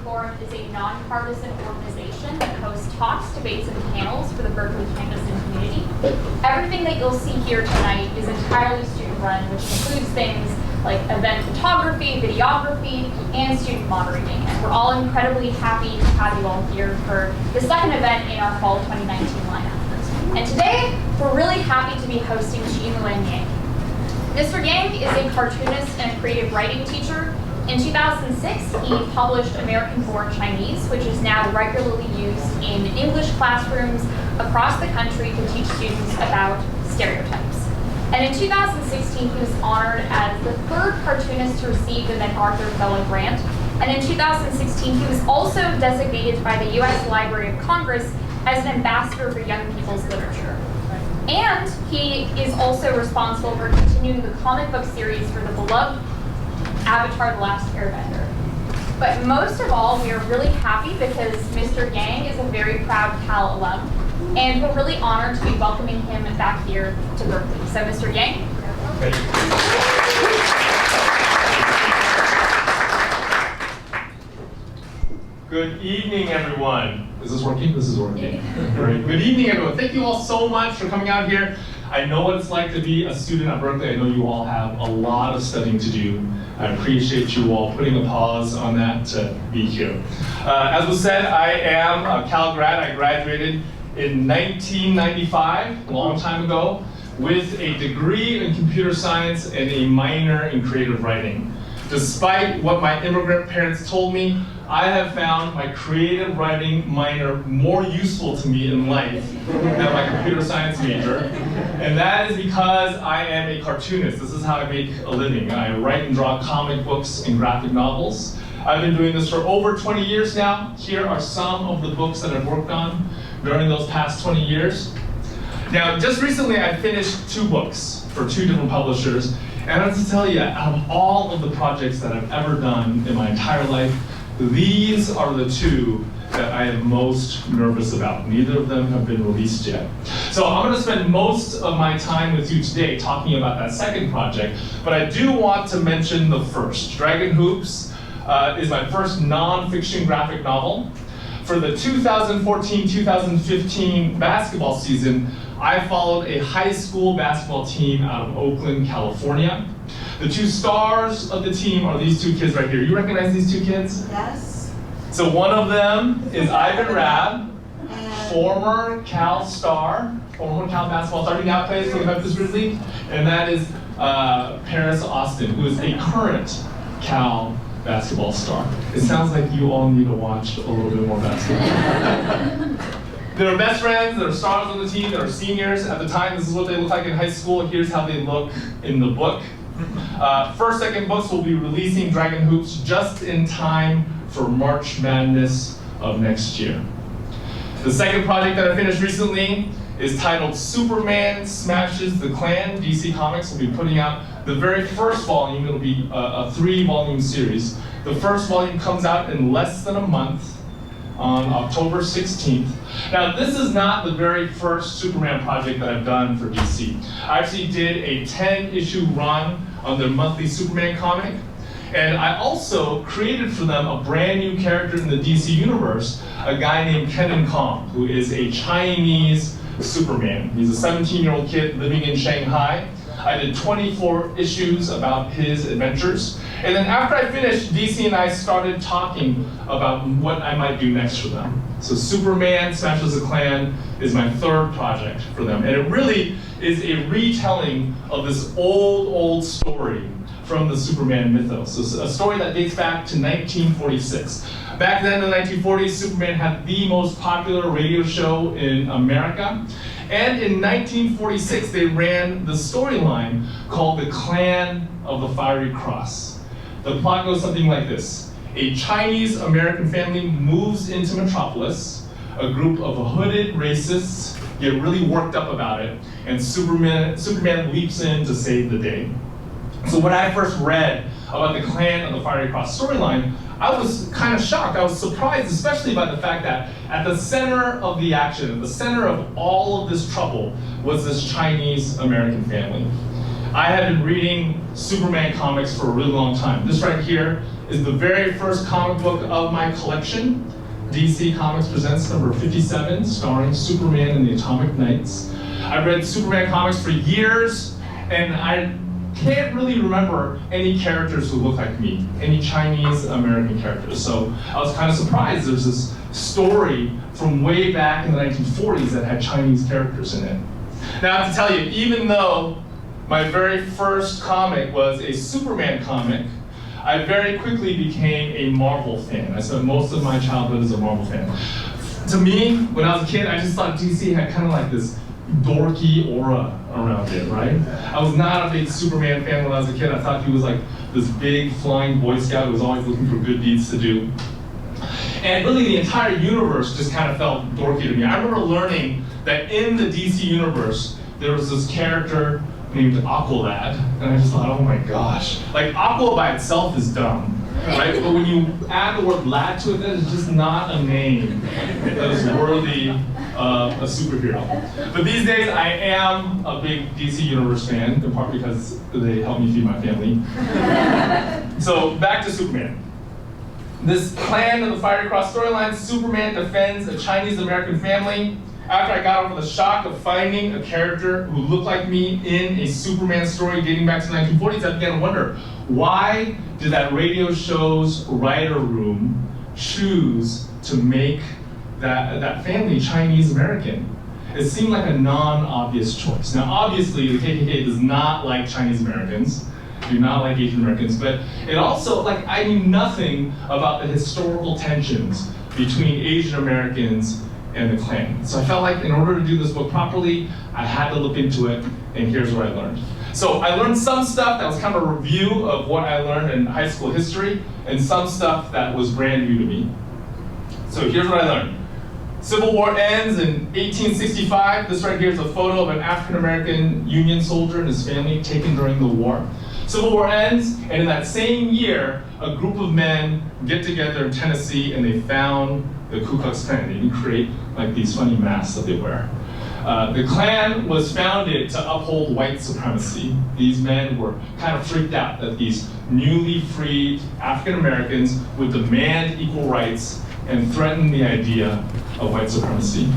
Forum is a nonpartisan organization that hosts talks, debates, and panels for the Berkeley campus and community. Everything that you'll see here tonight is entirely student-run, which includes things like event photography, videography, and student moderating. And we're all incredibly happy to have you all here for the second event in our fall 2019 lineup. And today, we're really happy to be hosting Gene Luen Yang. Mr. Yang is a cartoonist and a creative writing teacher. In 2006, he published American-Born Chinese, which is now regularly used in English classrooms across the country to teach students about stereotypes. And in 2016, he was honored as the third cartoonist to receive the MacArthur Fellow grant. And in 2016, he was also designated by the US Library of Congress as an ambassador for young people's literature. And he is also responsible for continuing the comic book series for the beloved Avatar: The Last Airbender. But most of all, we are really happy because Mr. Yang is a very proud Cal alum, and we're really honored to be welcoming him back here to Berkeley. So, Mr. Yang. Thank you. Good evening, everyone. Is this working? This is working. Great. Good evening, everyone. Thank you all so much for coming out here. I know what it's like to be a student at Berkeley. I know you all have a lot of studying to do. I appreciate you all putting a pause on that to be here. As was said, I am a Cal grad. I graduated in 1995, a long time ago, with a degree in computer science and a minor in creative writing. Despite what my immigrant parents told me, I have found my creative writing minor more useful to me in life than my computer science major. And that is because I am a cartoonist. This is how I make a living. I write and draw comic books and graphic novels. I've been doing this for over 20 years now. Here are some of the books that I've worked on during those past 20 years. Now, just recently I finished 2 books for 2 different publishers. And I have to tell you, out of all of the projects that I've ever done in my entire life, these are the 2 that I am most nervous about. Neither of them have been released yet. So I'm going to spend most of my time with you today talking about that second project, but I do want to mention the first. Dragon Hoops is my first non-fiction graphic novel. For the 2014-2015 basketball season, I followed a high school basketball team out of Oakland, California. The 2 stars of the team are these 2 kids right here. You recognize these 2 kids? Yes. So one of them is Ivan Rabb, former Cal star, former Cal basketball star, who now plays for the Memphis Grizzlies, and that is Paris Austin, who is a current Cal basketball star. It sounds like you all need to watch a little bit more basketball. They're best friends, they're stars on the team, they're seniors. At the time, this is what they look like in high school. Here's how they look in the book. First, second books will be releasing Dragon Hoops just in time for March Madness of next year. The second project that I finished recently is titled Superman Smashes the Klan. DC Comics will be putting out the very first volume. It'll be a 3-volume series. The first volume comes out in less than a month on October 16th. Now, this is not the very first Superman project that I've done for DC. I actually did a 10-issue run on their monthly Superman comic, and I also created for them a brand new character in the DC universe, a guy named Kenan Kong, who is a Chinese Superman. He's a 17-year-old kid living in Shanghai. I did 24 issues about his adventures. And then after I finished, DC and I started talking about what I might do next for them. So Superman Smashes the Klan is my third project for them. And it really is a retelling of this old story from the Superman mythos. It's a story that dates back to 1946. Back then in the 1940s, Superman had the most popular radio show in America. And in 1946, they ran the storyline called The Clan of the Fiery Cross. The plot goes something like this. A Chinese American family moves into Metropolis. A group of hooded racists get really worked up about it, and Superman leaps in to save the day. So when I first read about the Clan of the Fiery Cross storyline, I was kind of shocked. I was surprised, especially by the fact that at the center of the action, at the center of all of this trouble, was this Chinese American family. I have been reading Superman comics for a really long time. This right here is the very first comic book of my collection. DC Comics presents number 57, starring Superman and the Atomic Knights. I've read Superman comics for years, and I can't really remember any characters who look like me, any Chinese American characters. So I was kind of surprised there's this story from way back in the 1940s that had Chinese characters in it. Now I have to tell you, even though my very first comic was a Superman comic, I very quickly became a Marvel fan. I spent most of my childhood as a Marvel fan. To me, when I was a kid, I just thought DC had kind of like this dorky aura around it, right? I was not a big Superman fan when I was a kid. I thought he was like this big flying Boy Scout who was always looking for good deeds to do. And really the entire universe just kind of felt dorky to me. I remember learning that in the DC universe, there was this character named Aqualad, and I just thought, oh my gosh. Like, Aqua by itself is dumb, right? But when you add the word lad to it, that is just not a name that is worthy of a superhero. But these days, I am a big DC Universe fan, in part because they help me feed my family. So, back to Superman. This Clan of the Fiery Cross storyline, Superman defends a Chinese American family. After I got over the shock of finding a character who looked like me in a Superman story dating back to the 1940s, I began to wonder, why did that radio show's writer room choose to make that family Chinese American? It seemed like a non-obvious choice. Now obviously the KKK does not like Chinese Americans, do not like Asian Americans, but it also, like, I knew nothing about the historical tensions between Asian Americans and the Klan. So I felt like in order to do this book properly, I had to look into it, and here's what I learned. So I learned some stuff that was kind of a review of what I learned in high school history, and some stuff that was brand new to me. So here's what I learned. Civil War ends in 1865. This right here is a photo of an African-American Union soldier and his family taken during the war. Civil War ends, and in that same year, a group of men get together in Tennessee and they found the Ku Klux Klan. They didn't create like these funny masks that they wear. The Klan was founded to uphold white supremacy. These men were kind of freaked out that these newly freed African Americans would demand equal rights and threaten the idea of white supremacy.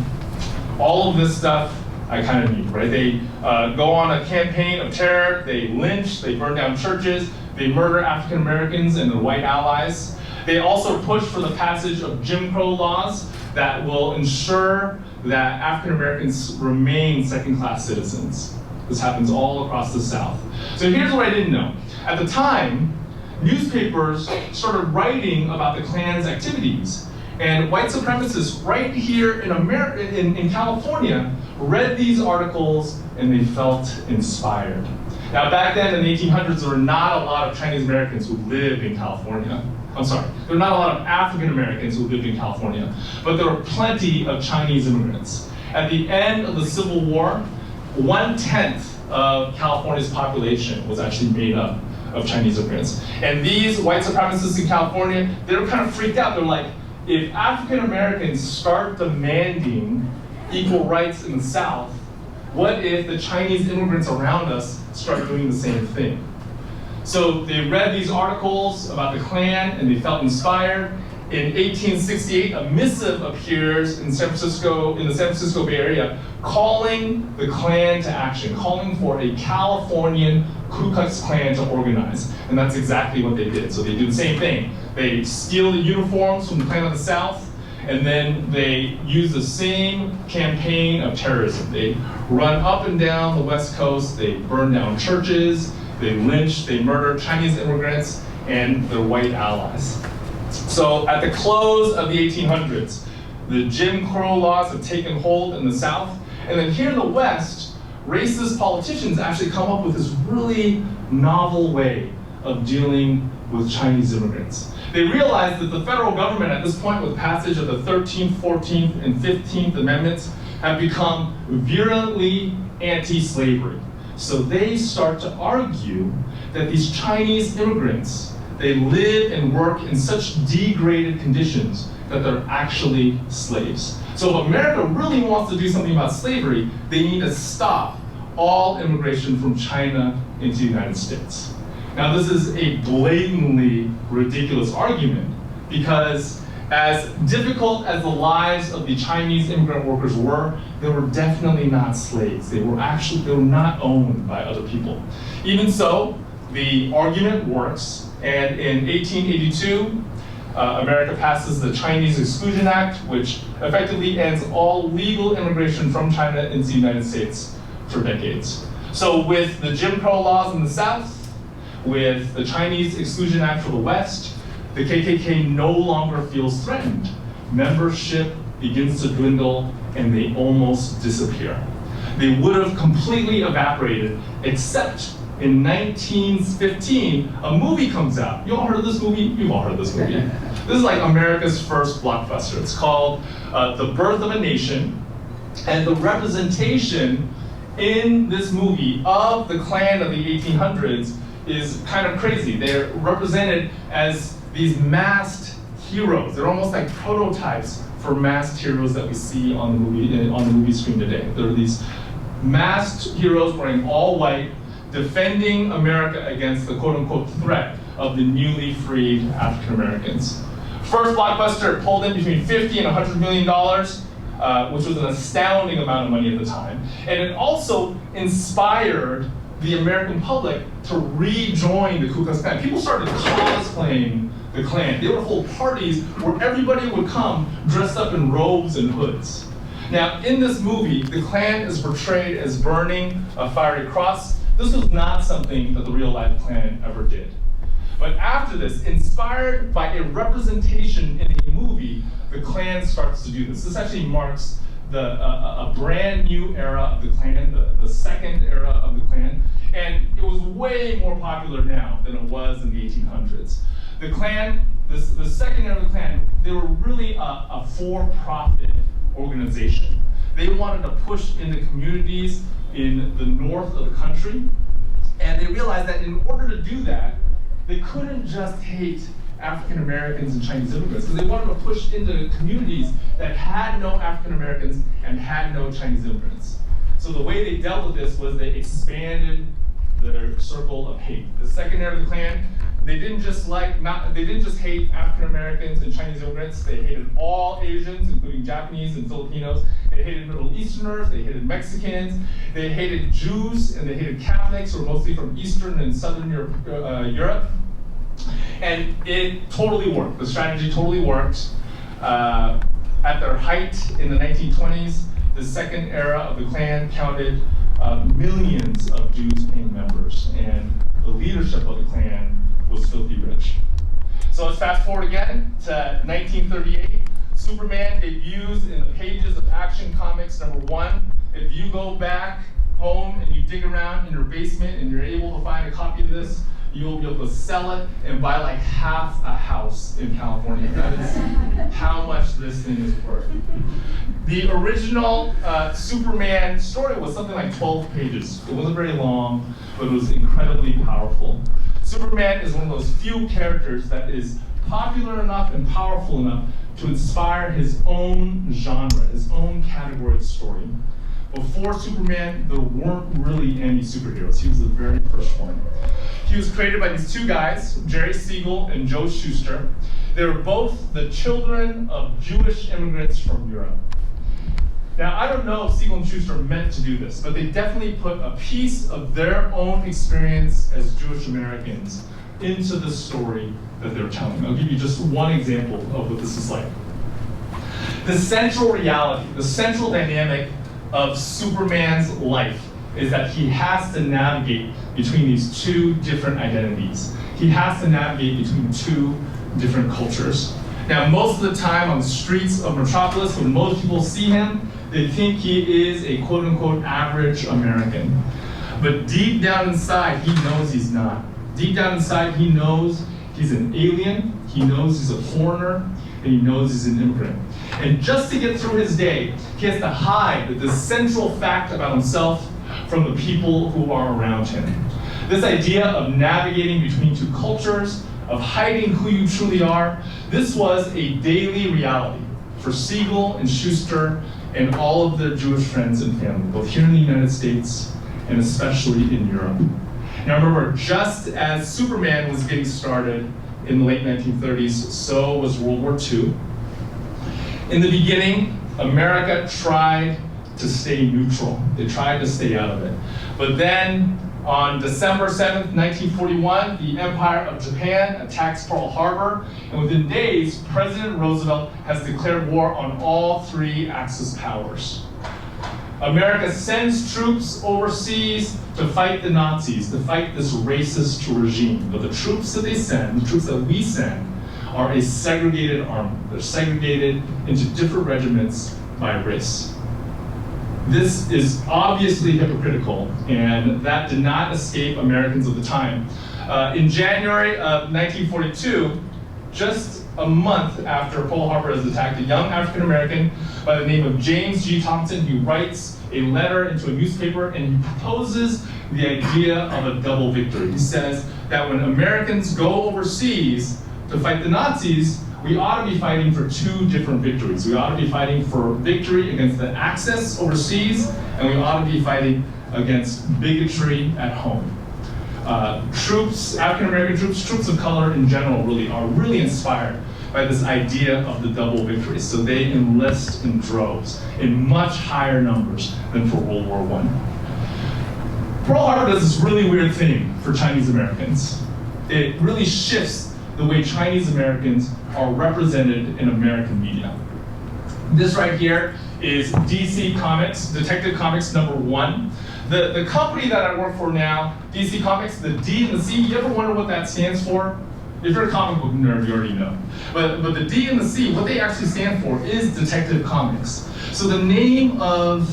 All of this stuff I kind of knew, right? They go on a campaign of terror, they lynch, they burn down churches, they murder African Americans and their white allies. They also push for the passage of Jim Crow laws that will ensure that African Americans remain second-class citizens. This happens all across the South. So here's what I didn't know. At the time, newspapers started writing about the Klan's activities. And white supremacists right here in America, in California, read these articles and they felt inspired. Now back then in the 1800s, there were not a lot of Chinese Americans who lived in California. I'm sorry, there were not a lot of African Americans who lived in California, but there were plenty of Chinese immigrants. At the end of the Civil War, 1/10 of California's population was actually made up of Chinese immigrants. And these white supremacists in California, they were kind of freaked out. They're like, if African Americans start demanding equal rights in the South, what if the Chinese immigrants around us start doing the same thing? So they read these articles about the Klan and they felt inspired. In 1868, a missive appears in in the San Francisco Bay Area, calling the Klan to action, calling for a Californian Ku Klux Klan to organize. And that's exactly what they did. So they do the same thing. They steal the uniforms from the Klan of the South, and then they use the same campaign of terrorism. They run up and down the West Coast, they burn down churches, they lynch, they murder Chinese immigrants and their white allies. So at the close of the 1800s, the Jim Crow laws have taken hold in the South, and then here in the West, racist politicians actually come up with this really novel way of dealing with Chinese immigrants. They realized that the federal government at this point, with passage of the 13th, 14th, and 15th Amendments, have become virulently anti-slavery. So they start to argue that these Chinese immigrants, they live and work in such degraded conditions that they're actually slaves. So if America really wants to do something about slavery, they need to stop all immigration from China into the United States. Now, this is a blatantly ridiculous argument because as difficult as the lives of the Chinese immigrant workers were, they were definitely not slaves. They were not owned by other people. Even so, the argument works, and in 1882, America passes the Chinese Exclusion Act, which effectively ends all legal immigration from China into the United States for decades. So with the Jim Crow laws in the South, with the Chinese Exclusion Act for the West, the KKK no longer feels threatened. Membership begins to dwindle and they almost disappear. They would have completely evaporated, except in 1915, a movie comes out. You all heard of this movie? You've all heard of this movie. This is like America's first blockbuster. It's called The Birth of a Nation. And the representation in this movie of the Klan of the 1800s is kind of crazy. They're represented as these masked heroes. They're almost like prototypes for masked heroes that we see on the movie screen today. They're these masked heroes wearing all white, defending America against the quote-unquote threat of the newly freed African Americans. First blockbuster pulled in between $50 and $100 million, which was an astounding amount of money at the time. And it also inspired the American public to rejoin the Ku Klux Klan. People started cosplaying the Klan. They would hold parties where everybody would come dressed up in robes and hoods. Now, in this movie, the Klan is portrayed as burning a fiery cross. This was not something that the real-life Klan ever did. But after this, inspired by a representation in a movie, the Klan starts to do this. This actually marks a brand new era of the Klan, the second era of the Klan, and it was way more popular now than it was in the 1800s. The Klan, the second era of the Klan, they were really a for-profit organization. They wanted to push into communities in the north of the country, and they realized that in order to do that, they couldn't just hate African Americans and Chinese immigrants, because they wanted to push into communities that had no African Americans and had no Chinese immigrants. So the way they dealt with this was they expanded their circle of hate. The second era of the Klan, they didn't just hate African Americans and Chinese immigrants. They hated all Asians, including Japanese and Filipinos. They hated Middle Easterners. They hated Mexicans. They hated Jews, and they hated Catholics, who were mostly from Eastern and Southern Europe. And it totally worked. The strategy totally worked. At their height in the 1920s, the second era of the Klan counted millions of Jews paying members, and the leadership of the Klan was filthy rich. So let's fast forward again to 1938. Superman debuts in the pages of Action Comics #1. If you go back home and you dig around in your basement and you're able to find a copy of this, you'll be able to sell it and buy like half a house in California. That is how much this thing is worth. The original Superman story was something like 12 pages. It wasn't very long, but it was incredibly powerful. Superman is one of those few characters that is popular enough and powerful enough to inspire his own genre, his own category of story. Before Superman, there weren't really any superheroes. He was the very first one. He was created by these two guys, Jerry Siegel and Joe Shuster. They were both the children of Jewish immigrants from Europe. Now, I don't know if Siegel and Shuster meant to do this, but they definitely put a piece of their own experience as Jewish Americans into the story that they're telling. I'll give you just one example of what this is like. The central reality, the central dynamic of Superman's life is that he has to navigate between these two different identities. He has to navigate between two different cultures. Now, most of the time on the streets of Metropolis, when most people see him, they think he is a quote-unquote average American. But deep down inside, he knows he's not. Deep down inside, he knows he's an alien, he knows he's a foreigner, and he knows he's an immigrant. And just to get through his day, he has to hide the central fact about himself from the people who are around him. This idea of navigating between two cultures, of hiding who you truly are, this was a daily reality for Siegel and Shuster and all of their Jewish friends and family, both here in the United States and especially in Europe. Now remember, just as Superman was getting started in the late 1930s, so was World War II. In the beginning, America tried to stay neutral. They tried to stay out of it. But then, on December 7th, 1941, the Empire of Japan attacks Pearl Harbor, and within days, President Roosevelt has declared war on all three Axis powers. America sends troops overseas to fight the Nazis, to fight this racist regime. But the troops that they send, the troops that we send, are a segregated army. They're segregated into different regiments by race. This is obviously hypocritical, and that did not escape Americans of the time. In January of 1942, just a month after Pearl Harbor is attacked, a young African American by the name of James G. Thompson, he writes a letter into a newspaper and he proposes the idea of a double victory. He says that when Americans go overseas to fight the Nazis, we ought to be fighting for two different victories. We ought to be fighting for victory against the Axis overseas, and we ought to be fighting against bigotry at home. Troops, African-American troops, troops of color in general really are really inspired by this idea of the double victory. So they enlist in droves, in much higher numbers than for World War I. Pearl Harbor does this really weird thing for Chinese Americans. It really shifts the way Chinese Americans are represented in American media. This right here is DC Comics, Detective Comics #1. The company that I work for now, DC Comics, the D and the C, you ever wonder what that stands for? If you're a comic book nerd, you already know. But the D and the C, what they actually stand for is Detective Comics. So the name of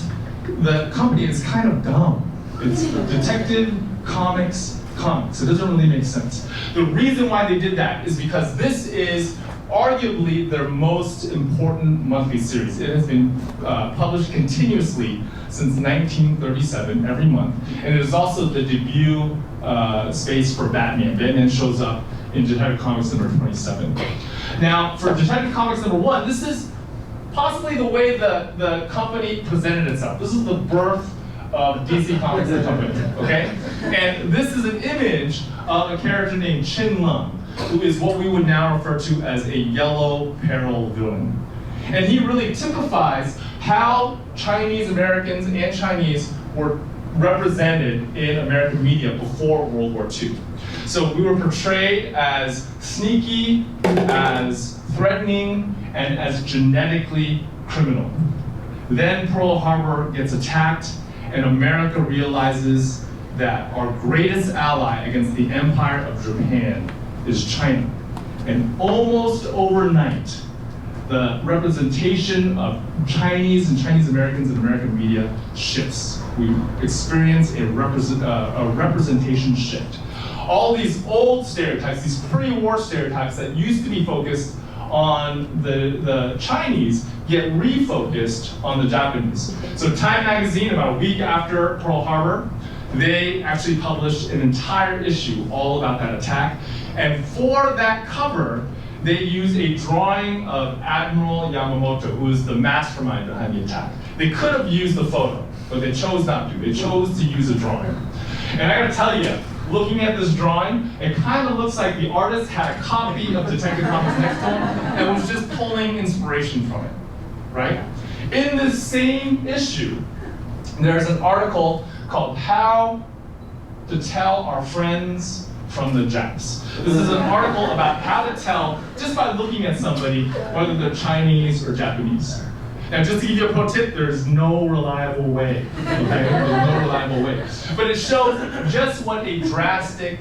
the company is kind of dumb. It's Detective Comics. It doesn't really make sense. The reason why they did that is because this is arguably their most important monthly series. It has been published continuously since 1937, every month. And it is also the debut space for Batman. Batman shows up in Detective Comics #27. Now, for Detective Comics #1, this is possibly the way the company presented itself. This is the birth of DC Comics, the company, okay? And this is an image of a character named Gene Luen, who is what we would now refer to as a yellow peril villain. And he really typifies how Chinese Americans and Chinese were represented in American media before World War II. So we were portrayed as sneaky, as threatening, and as genetically criminal. Then Pearl Harbor gets attacked, and America realizes that our greatest ally against the Empire of Japan is China. And almost overnight, the representation of Chinese and Chinese Americans in American media shifts. We experience a representation shift. All these old stereotypes, these pre-war stereotypes that used to be focused on the Chinese, get refocused on the Japanese. So Time magazine, about a week after Pearl Harbor, they actually published an entire issue all about that attack. And for that cover, they used a drawing of Admiral Yamamoto, who is the mastermind behind the attack. They could have used the photo, but they chose not to. They chose to use a drawing. And I gotta tell you, looking at this drawing, it kind of looks like the artist had a copy of Detective Comics next to him and was just pulling inspiration from it, right? In this same issue, there's an article called How to Tell Our Friends from the Japs. This is an article about how to tell, just by looking at somebody, whether they're Chinese or Japanese. Now, just to give you a pro tip, there's no reliable way, okay? There's no reliable way. But it shows just what a drastic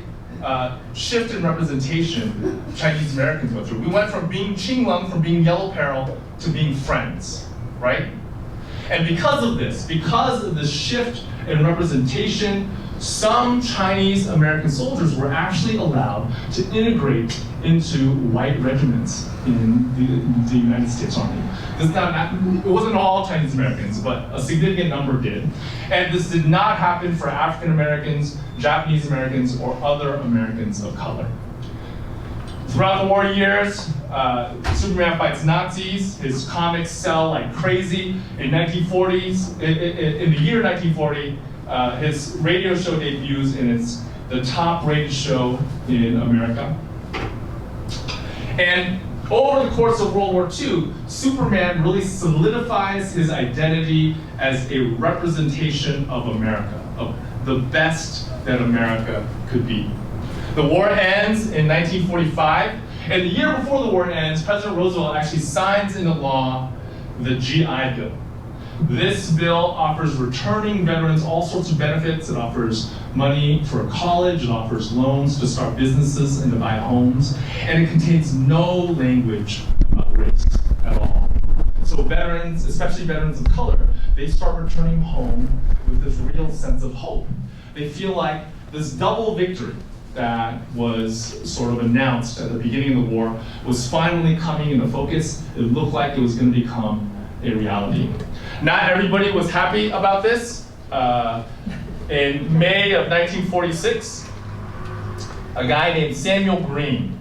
shift in representation Chinese Americans went through. We went from being Gene Luen, from being yellow peril, to being friends, right? And because of this shift in representation, some Chinese American soldiers were actually allowed to integrate into white regiments in the United States Army. It wasn't all Chinese Americans, but a significant number did. And this did not happen for African Americans, Japanese Americans, or other Americans of color. Throughout the war years, Superman fights Nazis. His comics sell like crazy. In the year 1940, his radio show debuts, and it's the top rated show in America. And over the course of World War II, Superman really solidifies his identity as a representation of America, of the best that America could be. The war ends in 1945, and the year before the war ends, President Roosevelt actually signs into law the GI Bill. This bill offers returning veterans all sorts of benefits. It offers money for college, it offers loans to start businesses and to buy homes, and it contains no language about race at all. So veterans, especially veterans of color, they start returning home with this real sense of hope. They feel like this double victory that was sort of announced at the beginning of the war was finally coming into focus. It looked like it was going to become a reality. Not everybody was happy about this. In May of 1946, a guy named Samuel Greene,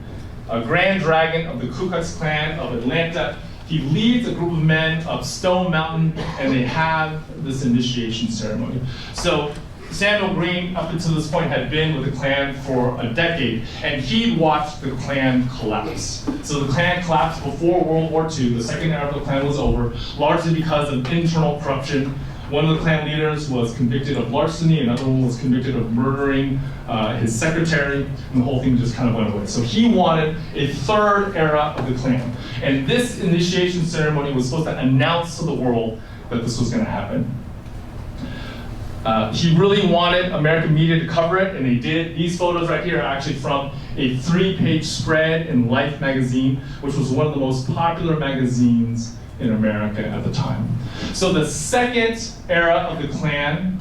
a Grand Dragon of the Ku Klux Klan of Atlanta, he leads a group of men up Stone Mountain, and they have this initiation ceremony. So Samuel Greene, up until this point, had been with the Klan for a decade, and he watched the Klan collapse. So the Klan collapsed before World War II. The second era of the Klan was over, largely because of internal corruption. One of the Klan leaders was convicted of larceny, another one was convicted of murdering his secretary, and the whole thing just kind of went away. So he wanted a third era of the Klan. And this initiation ceremony was supposed to announce to the world that this was going to happen. He really wanted American media to cover it, and they did. These photos right here are actually from a 3-page spread in Life magazine, which was one of the most popular magazines in America at the time. So the second era of the Klan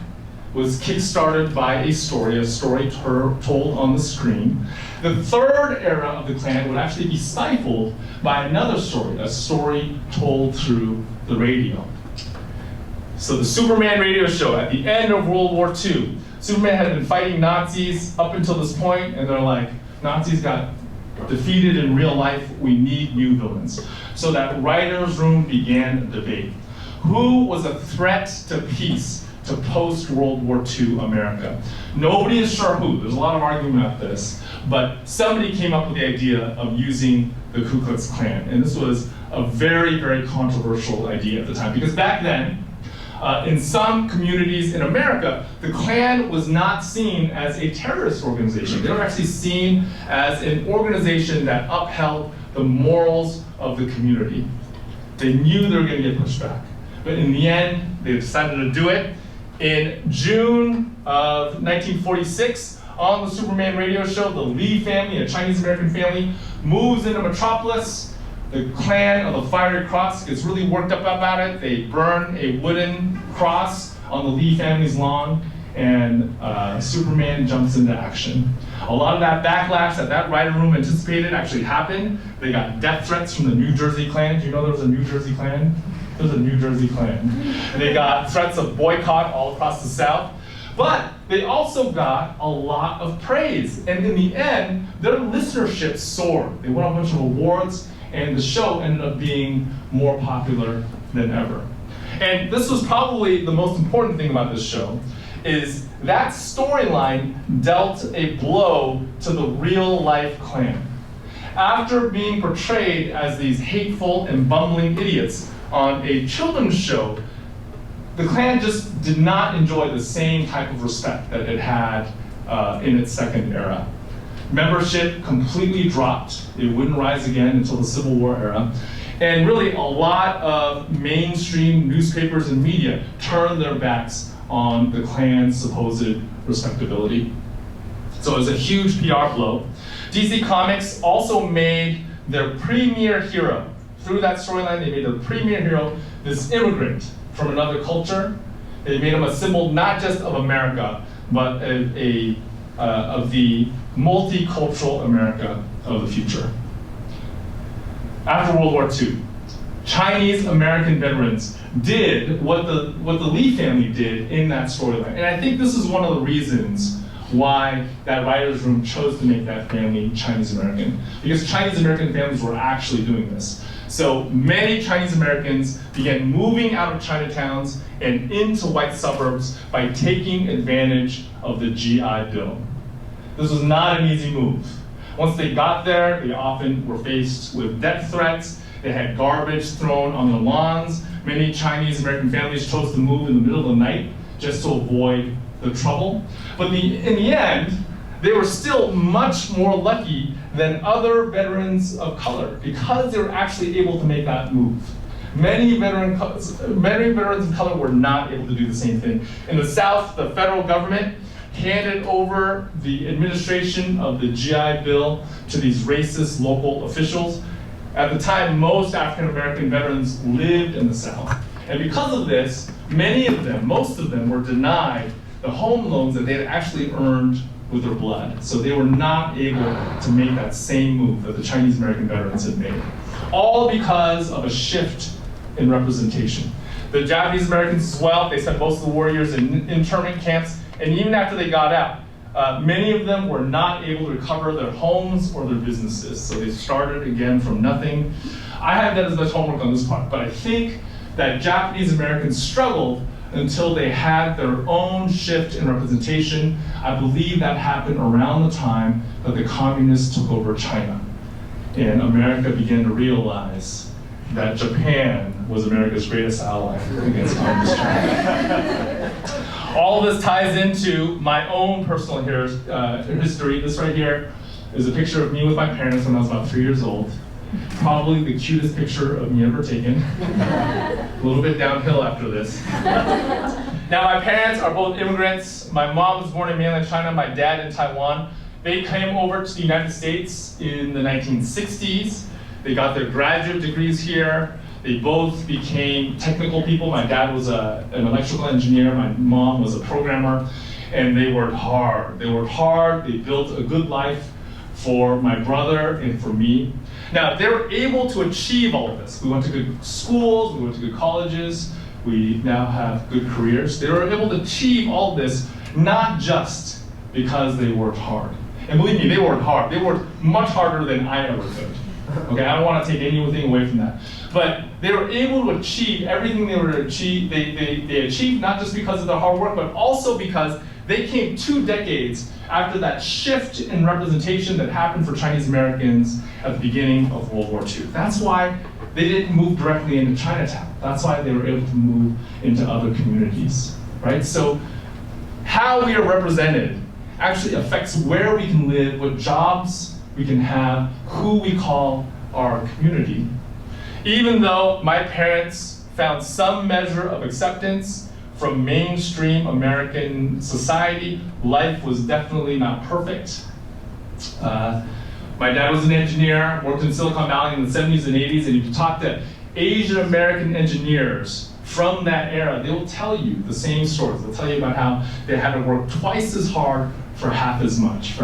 was kickstarted by a story told on the screen. The third era of the Klan would actually be stifled by another story, a story told through the radio. So the Superman radio show at the end of World War II, Superman had been fighting Nazis up until this point, and they're like, Nazis got defeated in real life, we need new villains. So that writer's room began a debate. Who was a threat to peace to post-World War II America? Nobody is sure who. There's a lot of argument about this, but somebody came up with the idea of using the Ku Klux Klan, and this was a very, very controversial idea at the time, because back then, in some communities in America, the Klan was not seen as a terrorist organization. They were actually seen as an organization that upheld the morals of the community. They knew they were going to get pushed back. But in the end, they decided to do it. In June of 1946, on the Superman radio show, the Lee family, a Chinese American family, moves into Metropolis. The Klan of the Fiery Cross gets really worked up about it. They burn a wooden cross on the Lee family's lawn, and Superman jumps into action. A lot of that backlash that writer room anticipated actually happened. They got death threats from the New Jersey Klan. Do you know there was a New Jersey Klan? There's a New Jersey Klan. They got threats of boycott all across the South. But they also got a lot of praise. And in the end, their listenership soared. They won a bunch of awards, and the show ended up being more popular than ever. And this was probably the most important thing about this show, is that storyline dealt a blow to the real-life Klan. After being portrayed as these hateful and bumbling idiots on a children's show, the Klan just did not enjoy the same type of respect that it had in its second era. Membership completely dropped. It wouldn't rise again until the Civil War era. And really, a lot of mainstream newspapers and media turned their backs on the Klan's supposed respectability. So it was a huge PR blow. DC Comics also made their premier hero. Through that storyline, they made their premier hero this immigrant from another culture. They made him a symbol not just of America, but of the multicultural America of the future. After World War II, Chinese American veterans did what the Lee family did in that storyline. And I think this is one of the reasons why that writer's room chose to make that family Chinese American. Because Chinese American families were actually doing this. So many Chinese Americans began moving out of Chinatowns and into white suburbs by taking advantage of the GI Bill. This was not an easy move. Once they got there, they often were faced with death threats. They had garbage thrown on their lawns. Many Chinese American families chose to move in the middle of the night just to avoid the trouble. But in the end, they were still much more lucky than other veterans of color because they were actually able to make that move. Many veterans of color were not able to do the same thing. In the South, the federal government handed over the administration of the GI Bill to these racist local officials. At the time, most African American veterans lived in the South. And because of this, most of them were denied the home loans that they had actually earned with their blood. So they were not able to make that same move that the Chinese American veterans had made. All because of a shift in representation. The Japanese Americans as well, they spent most of the war years in internment camps, and even after they got out, many of them were not able to recover their homes or their businesses. So they started again from nothing. I haven't done as much homework on this part, but I think that Japanese Americans struggled until they had their own shift in representation. I believe that happened around the time that the communists took over China. And America began to realize that Japan was America's greatest ally against communist China. All of this ties into my own personal history. This right here is a picture of me with my parents when I was about 3 years old. Probably the cutest picture of me ever taken. A little bit downhill after this. Now, my parents are both immigrants. My mom was born in mainland China, my dad in Taiwan. They came over to the United States in the 1960s. They got their graduate degrees here. They both became technical people. My dad was an electrical engineer. My mom was a programmer. And they worked hard. They worked hard. They built a good life for my brother and for me. Now, they were able to achieve all of this. We went to good schools. We went to good colleges. We now have good careers. They were able to achieve all of this not just because they worked hard. And believe me, they worked hard. They worked much harder than I ever could. Okay, I don't want to take anything away from that. But they were able to achieve everything they were to achieve. They achieved not just because of their hard work, but also because they came 2 decades after that shift in representation that happened for Chinese Americans at the beginning of World War II. That's why they didn't move directly into Chinatown. That's why they were able to move into other communities, right? So how we are represented actually affects where we can live, what jobs we can have, who we call our community. Even though my parents found some measure of acceptance from mainstream American society, life was definitely not perfect. My dad was an engineer, worked in Silicon Valley in the 70s and 80s, and if you talk to Asian American engineers from that era, they will tell you the same stories. They'll tell you about how they had to work twice as hard for half as much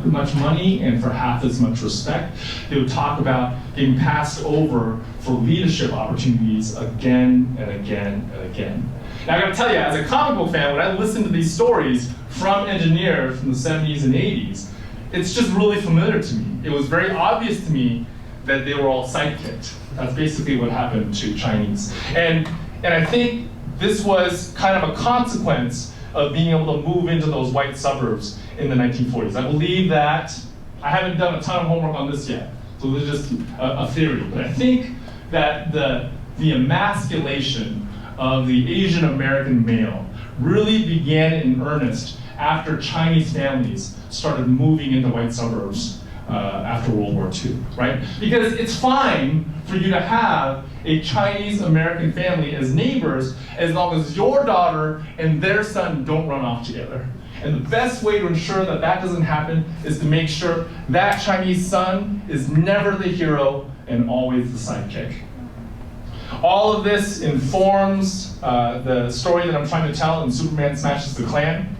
much money and for half as much respect. They would talk about getting passed over for leadership opportunities again and again and again. Now I gotta tell you, as a comic book fan, when I listen to these stories from engineers from the 70s and 80s, it's just really familiar to me. It was very obvious to me that they were all sidekicked. That's basically what happened to Chinese. And I think this was kind of a consequence of being able to move into those white suburbs in the 1940s. I believe that, I haven't done a ton of homework on this yet, so this is just a theory, but I think that the emasculation of the Asian American male really began in earnest after Chinese families started moving into white suburbs after World War II, right? Because it's fine for you to have a Chinese American family as neighbors as long as your daughter and their son don't run off together. And the best way to ensure that that doesn't happen is to make sure that Chinese son is never the hero and always the sidekick. All of this informs the story that I'm trying to tell in Superman Smashes the Klan.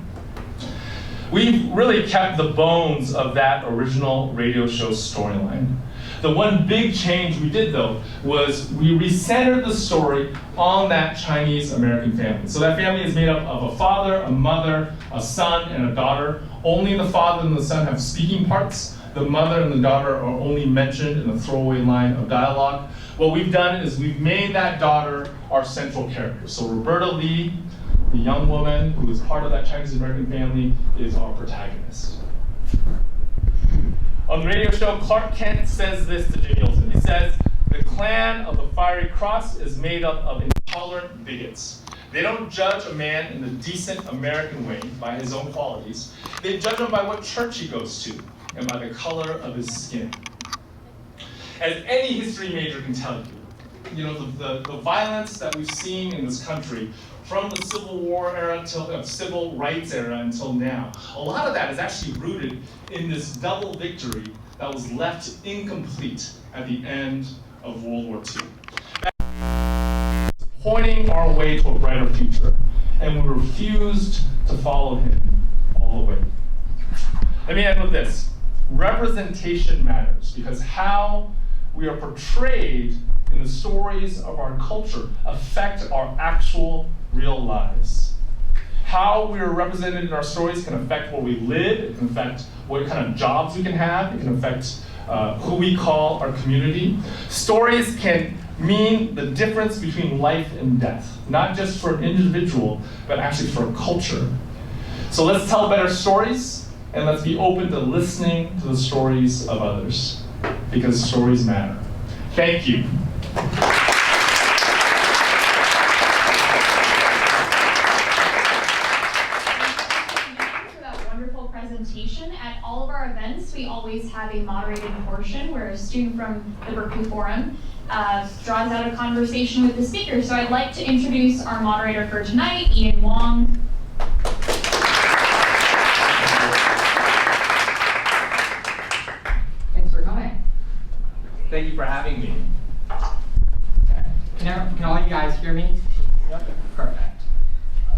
We've really kept the bones of that original radio show storyline. The one big change we did, though, was we recentered the story on that Chinese American family. So that family is made up of a father, a mother, a son, and a daughter. Only the father and the son have speaking parts. The mother and the daughter are only mentioned in a throwaway line of dialogue. what we've done is we've made that daughter our central character. So Roberta Lee, the young woman who is part of that Chinese American family, is our protagonist. On the radio show, Clark Kent says this to Jimmy Olsen. He says, "The clan of the Fiery Cross is made up of intolerant bigots. They don't judge a man in the decent American way by his own qualities. They judge him by what church he goes to and by the color of his skin." As any history major can tell you, the violence that we've seen in this country from the Civil War era till civil rights era until now, a lot of that is actually rooted in this double victory that was left incomplete at the end of World War II. Pointing our way to a brighter future, and we refused to follow him all the way. Let me end with this. Representation matters because how we are portrayed in the stories of our culture affect our actual real lives. How we are represented in our stories can affect where we live, it can affect what kind of jobs we can have, it can affect who we call our community. Stories can mean the difference between life and death, not just for an individual, but actually for a culture. So let's tell better stories, and let's be open to listening to the stories of others, because stories matter. Thank you. At all of our events, we always have a moderated portion where a student from the Berkeley Forum draws out a conversation with the speaker. So I'd like to introduce our moderator for tonight, Gene Luen Yang. Thanks for coming. Thank you for having me. Okay. Can all you guys hear me? Yep. Perfect.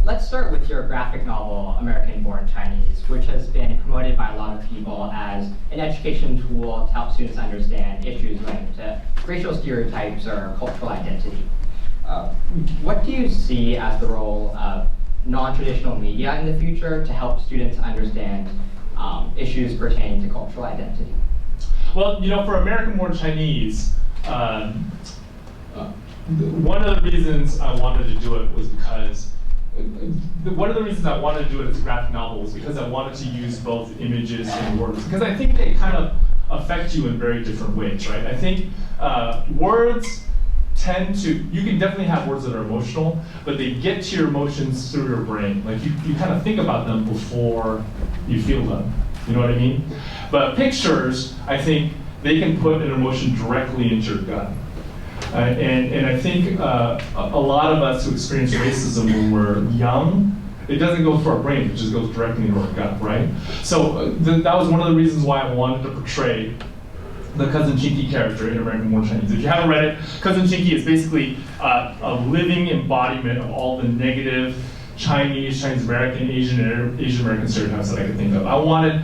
Let's start with your graphic novel, American-Born Chinese, which has been promoted by a lot of people as an education tool to help students understand issues linked to racial stereotypes or cultural identity. What do you see as the role of non-traditional media in the future to help students understand issues pertaining to cultural identity? Well, for American-Born Chinese, one of the reasons I wanted to do it was because one of the reasons I wanted to do it as a graphic novel was because I wanted to use both images and words, because I think they kind of affect you in very different ways, right? I think words tend to, you can definitely have words that are emotional, but they get to your emotions through your brain. Like you kind of think about them before you feel them, you know what I mean? But pictures, I think they can put an emotion directly into your gut. And I think a lot of us who experience racism when we're young, it doesn't go through our brain, it just goes directly into our gut, right? So that was one of the reasons why I wanted to portray the Cousin Chinky character in American-Born Chinese. If you haven't read it, Cousin Chinky is basically a living embodiment of all the negative Chinese American, Asian American stereotypes that I could think of. I wanted,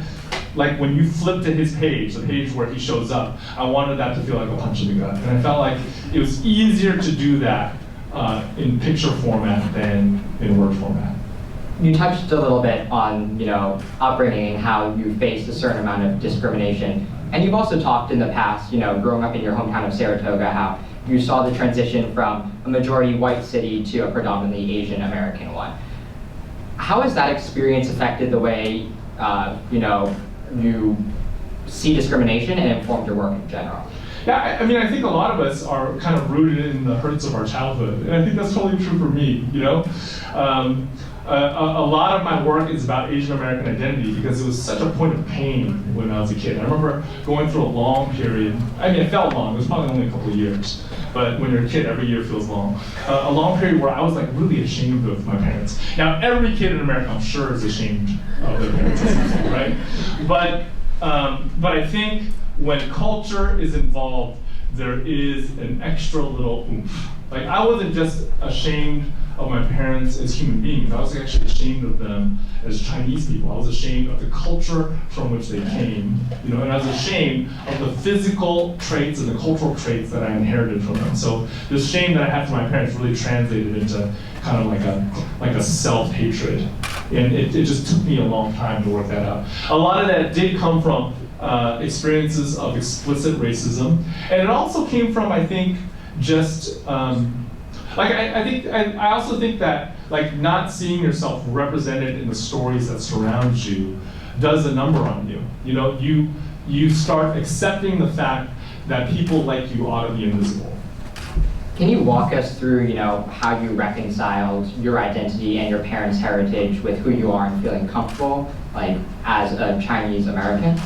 like when you flip to his page, the page where he shows up, I wanted that to feel like a punch in the gut. And I felt like it was easier to do that in picture format than in word format. You touched a little bit on, upbringing and how you faced a certain amount of discrimination. And you've also talked in the past, growing up in your hometown of Saratoga, how you saw the transition from a majority white city to a predominantly Asian American one. How has that experience affected the way, you see discrimination and informed your work in general? Yeah, I think a lot of us are kind of rooted in the hurts of our childhood, and I think that's totally true for me, A lot of my work is about Asian American identity because it was such a point of pain when I was a kid. I remember going through a long period, it felt long, it was probably only a couple of years, but when you're a kid, every year feels long. A long period where I was like really ashamed of my parents. Now, every kid in America, I'm sure, is ashamed of their parents, right? But I think when culture is involved, there is an extra little oomph. Like, I wasn't just ashamed of my parents as human beings, I was actually ashamed of them as Chinese people. I was ashamed of the culture from which they came, and I was ashamed of the physical traits and the cultural traits that I inherited from them. So the shame that I had for my parents really translated into kind of like a self-hatred. And it just took me a long time to work that out. A lot of that did come from experiences of explicit racism. And it also came from, I think, just like I also think that like not seeing yourself represented in the stories that surround you does a number on you. You know, you start accepting the fact that people like you ought to be invisible. Can you walk us through, you know, how you reconciled your identity and your parents' heritage with who you are and feeling comfortable, like as a Chinese American?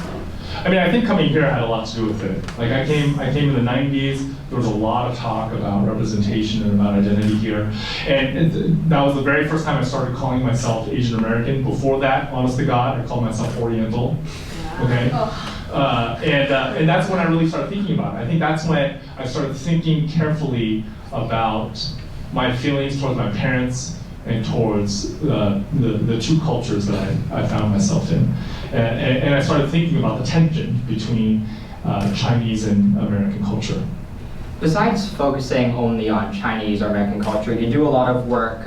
I mean, I think coming here had a lot to do with it. Like I came in the 90s, there was a lot of talk about representation and about identity here. And that was the very first time I started calling myself Asian American. Before that, honest to God, I called myself Oriental. Okay? And that's when I really started thinking about it. I think that's when I started thinking carefully about my feelings towards my parents and towards the two cultures that I found myself in. And I started thinking about the tension between Chinese and American culture. Besides focusing only on Chinese or American culture, you do a lot of work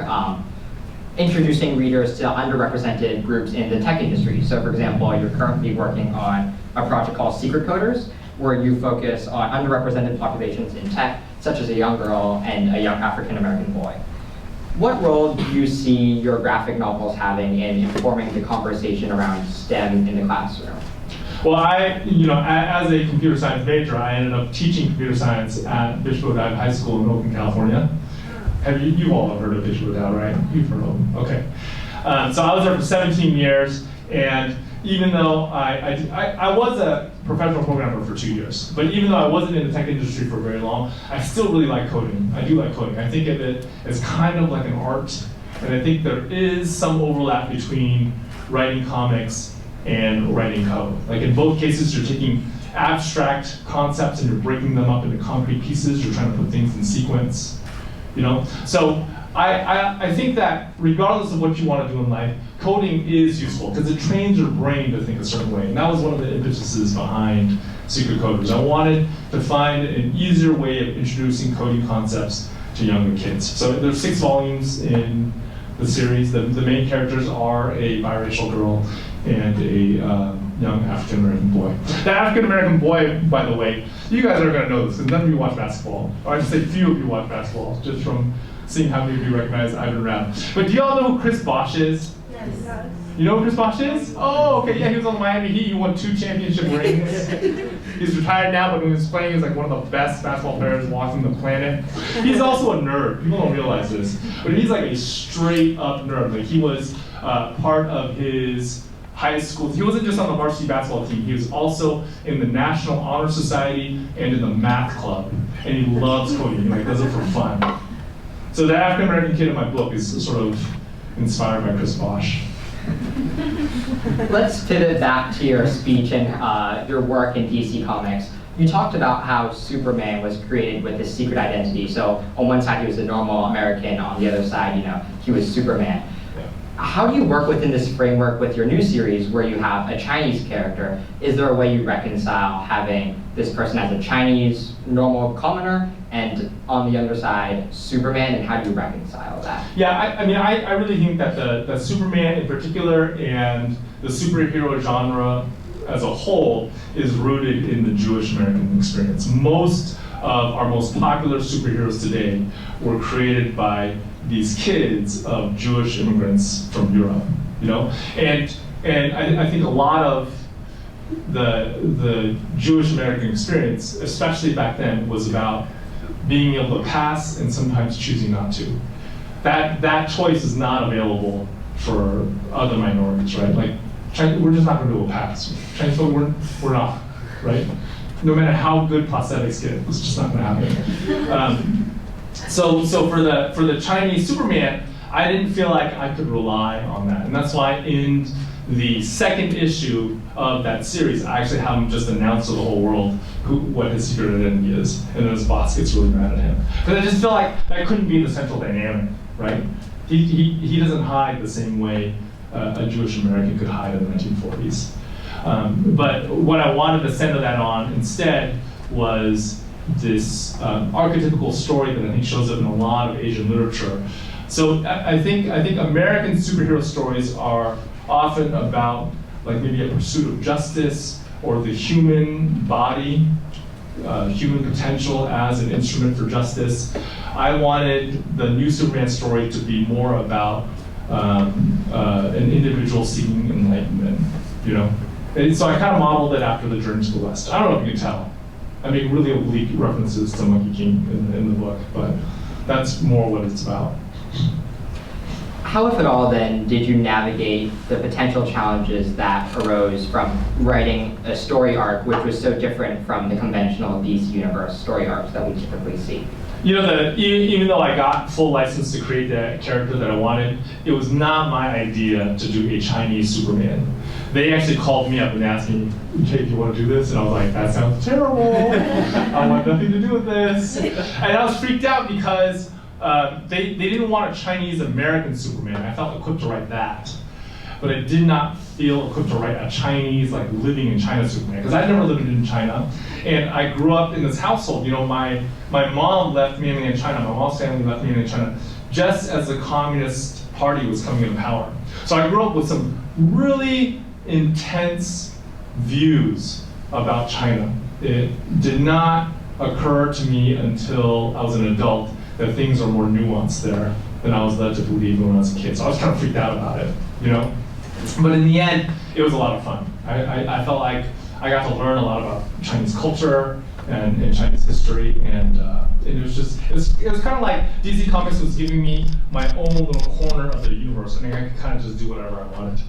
introducing readers to underrepresented groups in the tech industry. So for example, you're currently working on a project called Secret Coders, where you focus on underrepresented populations in tech, such as a young girl and a young African-American boy. What role do you see your graphic novels having in informing the conversation around STEM in the classroom? Well, as a computer science major, I ended up teaching computer science at Bishop O'Dowd High School in Oakland, California. You all have heard of Bishop O'Dowd, right? You've heard of them, okay. So I was there for 17 years, and even though I was a professional programmer for 2 years, but even though I wasn't in the tech industry for very long, I still really like coding. I do like coding. I think of it as kind of like an art, and I think there is some overlap between writing comics and writing code. Like in both cases, you're taking abstract concepts and you're breaking them up into concrete pieces. You're trying to put things in sequence, you know? So I think that regardless of what you want to do in life, coding is useful because it trains your brain to think a certain way. And that was one of the impetuses behind Secret Coders. I wanted to find an easier way of introducing coding concepts to younger kids. So there's 6 volumes in the series. The main characters are a biracial girl and a young African-American boy. The African-American boy, by the way, you guys are gonna know this because none of you watch basketball. Or I should say few of you watch basketball, just from seeing how many of you recognize Ivan Rabb. But do y'all know who Chris Bosh is? Yes. You know who Chris Bosh is? Oh, okay, yeah, he was on the Miami Heat. He won 2 championship rings. He's retired now, but when he was playing, he was like one of the best basketball players walking the planet. He's also a nerd. People don't realize this, but he's like a straight up nerd. Like he was part of his high school. He wasn't just on the varsity basketball team. He was also in the National Honor Society and in the math club. And he loves coding. He like does it for fun. So the African American kid in my book is sort of inspired by Chris Bosh. Let's pivot back to your speech and your work in DC Comics. You talked about how Superman was created with this secret identity. So on one side he was a normal American, on the other side, you know, he was Superman. How do you work within this framework with your new series where you have a Chinese character? Is there a way you reconcile having this person as a Chinese normal commoner and on the other side Superman, and how do you reconcile that? Yeah, I really think that the Superman in particular and the superhero genre as a whole is rooted in the Jewish American experience. Most of our most popular superheroes today were created by these kids of Jewish immigrants from Europe, you know? And I think a lot of the Jewish American experience, especially back then, was about being able to pass and sometimes choosing not to. That choice is not available for other minorities, right? Like, we're just not gonna do a pass. Chinese folk, we're not, right? No matter how good prosthetics get, it's just not gonna happen. So for the Chinese Superman, I didn't feel like I could rely on that. And that's why in the second issue of that series, I actually have him just announce to the whole world what his secret identity is. And then his boss gets really mad at him. Because I just feel like that couldn't be the central dynamic, right? He doesn't hide the same way a Jewish American could hide in the 1940s. But what I wanted to center that on instead was this archetypical story that I think shows up in a lot of Asian literature. So I think American superhero stories are often about like maybe a pursuit of justice or the human body human potential as an instrument for justice. I wanted the new Superman story to be more about an individual seeking enlightenment, you know? And so I kind of modeled it after the Journey to the West. I don't know if you can tell. I make really oblique references to Monkey King in the book, but that's more what it's about. How, if at all, then, did you navigate the potential challenges that arose from writing a story arc which was so different from the conventional DC Universe story arcs that we typically see? You know, even though I got full license to create the character that I wanted, it was not my idea to do a Chinese Superman. They actually called me up and asked me, "Okay, do you want to do this?" And I was like, "That sounds terrible. I want nothing to do with this." And I was freaked out because they didn't want a Chinese American Superman. I felt equipped to write that. But I did not feel equipped to write a Chinese, like living in China Superman, because I'd never lived in China. And I grew up in this household. You know, my mom left mainly in China, my mom's family left mainly in China, just as the Communist Party was coming into power. So I grew up with some really intense views about China. It did not occur to me until I was an adult that things are more nuanced there than I was led to believe when I was a kid. So I was kind of freaked out about it, you know? But in the end, it was a lot of fun. I felt like I got to learn a lot about Chinese culture and Chinese history, and it was kind of like DC Comics was giving me my own little corner of the universe, and I could kind of just do whatever I wanted.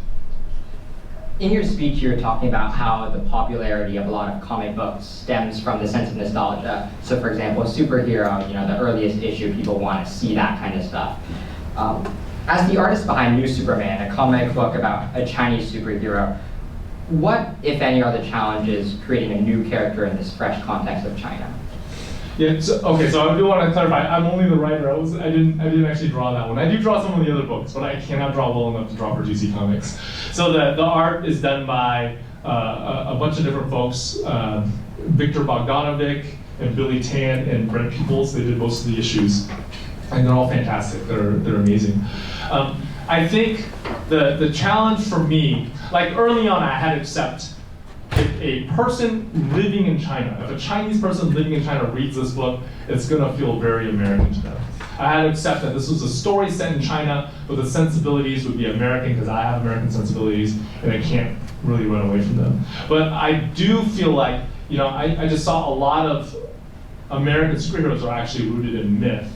In your speech, you were talking about how the popularity of a lot of comic books stems from the sense of nostalgia. So, for example, a superhero, you know, the earliest issue, people want to see that kind of stuff. As the artist behind New Superman, a comic book about a Chinese superhero, what, if any, are the challenges creating a new character in this fresh context of China? Yeah. So I do want to clarify. I'm only the writer. I didn't actually draw that one. I do draw some of the other books, but I cannot draw well enough to draw for DC Comics. So the art is done by a bunch of different folks. Victor Bogdanovic and Billy Tan and Brent Peoples. They did most of the issues, and they're all fantastic. They're amazing. I think the challenge for me, like early on, I had to accept. If a person living in China, if a Chinese person living in China reads this book, it's going to feel very American to them. I had to accept that this was a story set in China, but the sensibilities would be American because I have American sensibilities, and I can't really run away from them. But I do feel like, you know, I just saw a lot of American superheroes are actually rooted in myth.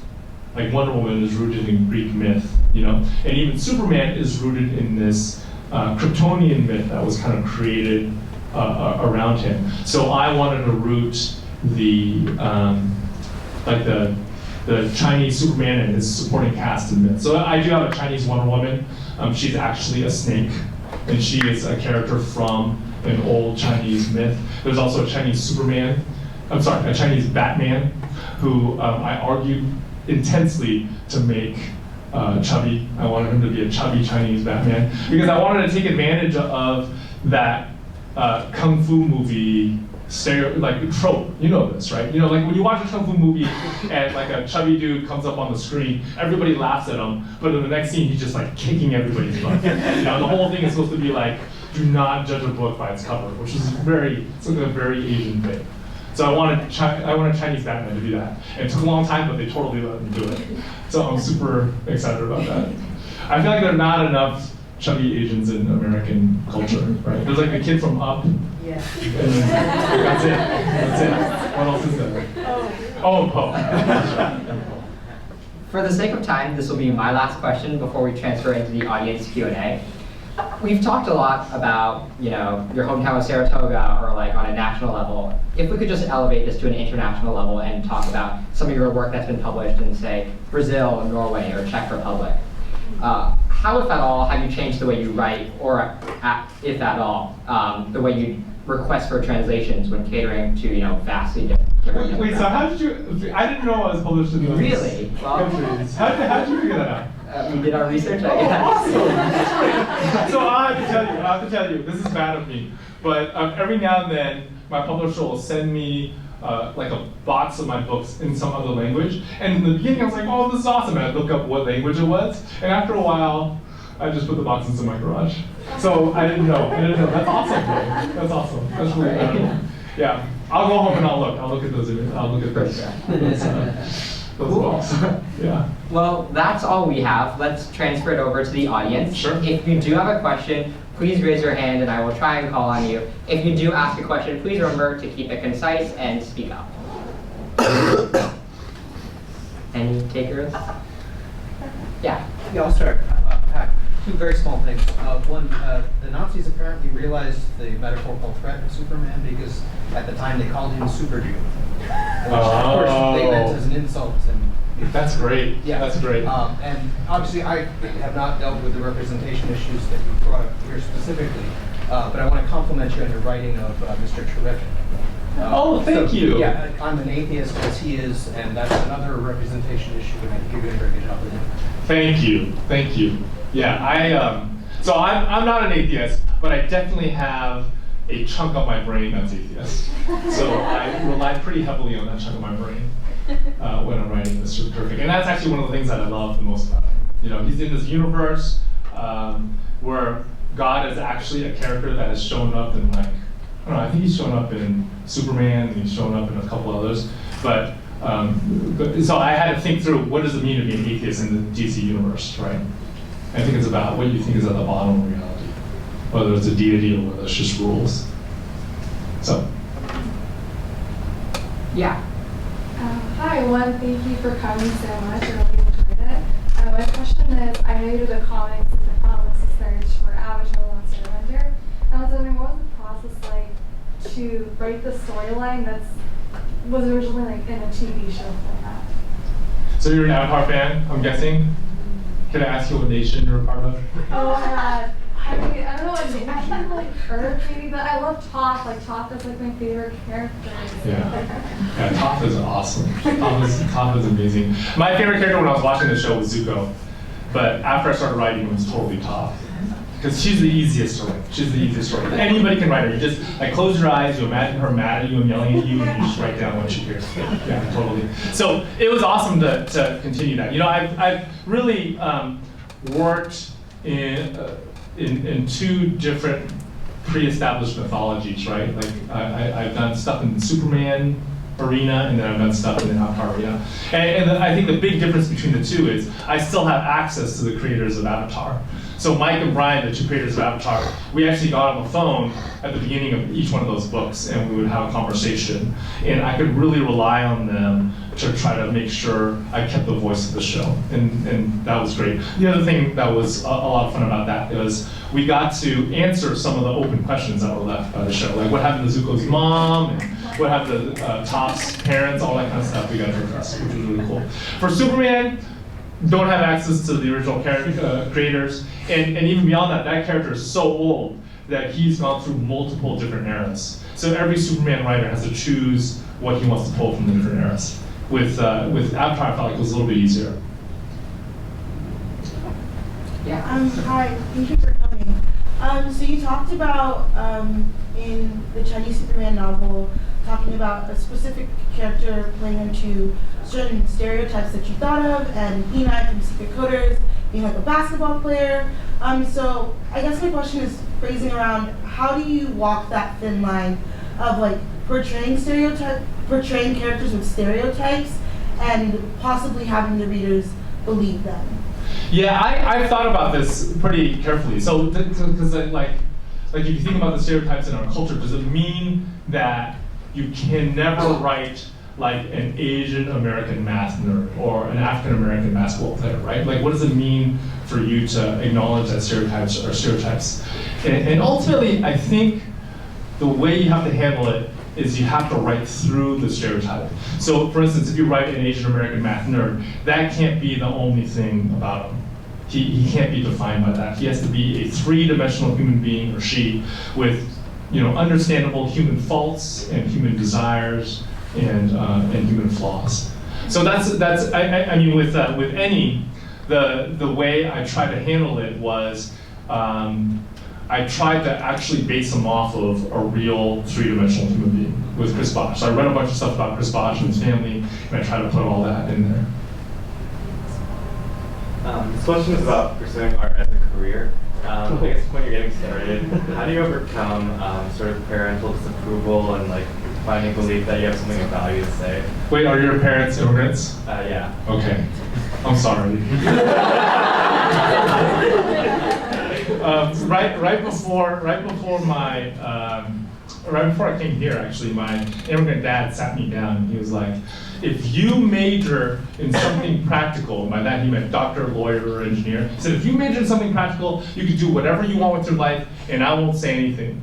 Like Wonder Woman is rooted in Greek myth, you know, and even Superman is rooted in this Kryptonian myth that was kind of created around him. So I wanted to root the Chinese Superman and his supporting cast in myth. So I do have a Chinese Wonder Woman. She's actually a snake, and she is a character from an old Chinese myth. There's also a Chinese Superman, a Chinese Batman, who I argued intensely to make chubby. I wanted him to be a chubby Chinese Batman because I wanted to take advantage of that kung fu movie trope. You know this, right? You know, like when you watch a kung fu movie and like a chubby dude comes up on the screen, everybody laughs at him, but in the next scene he's just like kicking everybody's butt. You know, the whole thing is supposed to be like, do not judge a book by its cover, which is something a very Asian thing. So I wanted Chinese Batman to do that. And it took a long time, but they totally let me do it. So I'm super excited about that. I feel like there are not enough chubby Asians in American culture, right? There's like the kid from Up. Yeah. And then that's it. What else is there? Oh, Poe. For the sake of time, this will be my last question before we transfer into the audience Q&A. We've talked a lot about, you know, your hometown of Saratoga or like on a national level. If we could just elevate this to an international level and talk about some of your work that's been published in, say, Brazil, Norway, or Czech Republic. How, if at all, have you changed the way you write, or if at all, the way you request for translations when catering to, you know, vastly different Wait, so how did you, I didn't know I was published in those Really? Well, countries. How did you figure that out? We did our research, I guess. Awesome. So I have to tell you, this is bad of me, but every now and then, my publisher will send me like a box of my books in some other language. And in the beginning, I was like, oh, this is awesome. And I'd look up what language it was. And after a while, I just put the boxes in my garage. So I didn't know. That's awesome, bro. That's awesome. That's really incredible. Yeah. I'll go home and I'll look at those images. I'll look at those. Those books. Yeah. Well, that's all we have. Let's transfer it over to the audience. Sure. If you do have a question, please raise your hand and I will try and call on you. If you do ask a question, please remember to keep it concise and speak up. Any takers? Yeah. Yeah, I'll start. Two very small things. One, the Nazis apparently realized the metaphorical threat of Superman because at the time they called him Super Jew. Which of course they meant as an insult. And That's great. yeah, That's great. And obviously I have not dealt with the representation issues that you brought up here specifically, but I want to compliment you on your writing of Mr. Terrific. Oh, thank you. Yeah, I'm an atheist as he is, and that's another representation issue, and I think you're doing a very good job with it. Thank you. Thank you. Yeah, so I'm not an atheist, but I definitely have a chunk of my brain that's atheist. So I rely pretty heavily on that chunk of my brain when I'm writing Mr. Perfect. And that's actually one of the things that I love the most about him. You know, he's in this universe where God is actually a character that has shown up in, like, I don't know, I think he's shown up in Superman and he's shown up in a couple others. But so I had to think through what does it mean to be an atheist in the DC universe, right? I think it's about what you think is at the bottom of reality, whether it's a deity or whether it's just rules. So. Yeah. Hi, one, thank you for coming so much. I really enjoyed it. My question is, I know you did the comics and the comics search for Avatar: Last Airbender. I was wondering, what was the process like to write the storyline that was originally like in a TV show format? So you're an Avatar fan, I'm guessing? Can I ask you what nation you're a part of? Oh my god. I mean, I don't know what name. I can't like Earth maybe, but I love Toph. Like Toph is like my favorite character. Yeah, Toph is awesome. Toph is amazing. My favorite character when I was watching the show was Zuko, but after I started writing, it was totally Toph. Because she's the easiest to write. She's the easiest to write. Anybody can write her. You just like close your eyes, you imagine her mad at you and yelling at you, and you just write down what she hears. Yeah, totally. So it was awesome to continue that. You know, I've really worked in two different pre-established mythologies, right? Like I've done stuff in the Superman arena, and then I've done stuff in the Avatar arena. And I think the big difference between the two is I still have access to the creators of Avatar. So Mike and Brian, the two creators of Avatar, we actually got on the phone at the beginning of each one of those books, and we would have a conversation. And I could really rely on them to try to make sure I kept the voice of the show, and that was great. The other thing that was a lot of fun about that was we got to answer some of the open questions that were left by the show, like what happened to Zuko's mom, and what happened to Toph's parents, all that kind of stuff we got to address, which was really cool. For Superman, don't have access to the original creators, and even beyond that, that character is so old that he's gone through multiple different eras. So every Superman writer has to choose what he wants to pull from the different eras. With Avatar, I felt like it was a little bit easier. Yeah. Hi, thank you for coming. So you talked about in the Chinese Superman novel, talking about a specific character playing into certain stereotypes that you thought of, and Enoch from Secret Coders being like a basketball player. So I guess my question is phrasing around, how do you walk that thin line of like portraying characters with stereotypes and possibly having the readers believe them? Yeah, I've thought about this pretty carefully. So, because like if you think about the stereotypes in our culture, does it mean that you can never write like an Asian American math nerd or an African American basketball player, right? Like, what does it mean for you to acknowledge that stereotypes are stereotypes? And ultimately, I think the way you have to handle it is you have to write through the stereotype. So, for instance, if you write an Asian American math nerd, that can't be the only thing about him. He can't be defined by that. He has to be a three-dimensional human being, or she, with understandable human faults and human desires and human flaws. So that's I mean with any, the way I tried to handle it was I tried to actually base him off of a real three-dimensional human being with Chris Bosh. So I read a bunch of stuff about Chris Bosh and his family, and I tried to put all that in there. This question is about pursuing art as a career. I guess when you're getting started, how do you overcome sort of parental disapproval and like finally believe that you have something of value to say. Wait, are your parents immigrants? Yeah. Okay, I'm sorry. Right before I came here, actually, my immigrant dad sat me down and he was like, if you major in something practical, by that he meant doctor, lawyer, or engineer, he said, if you major in something practical, you can do whatever you want with your life and I won't say anything.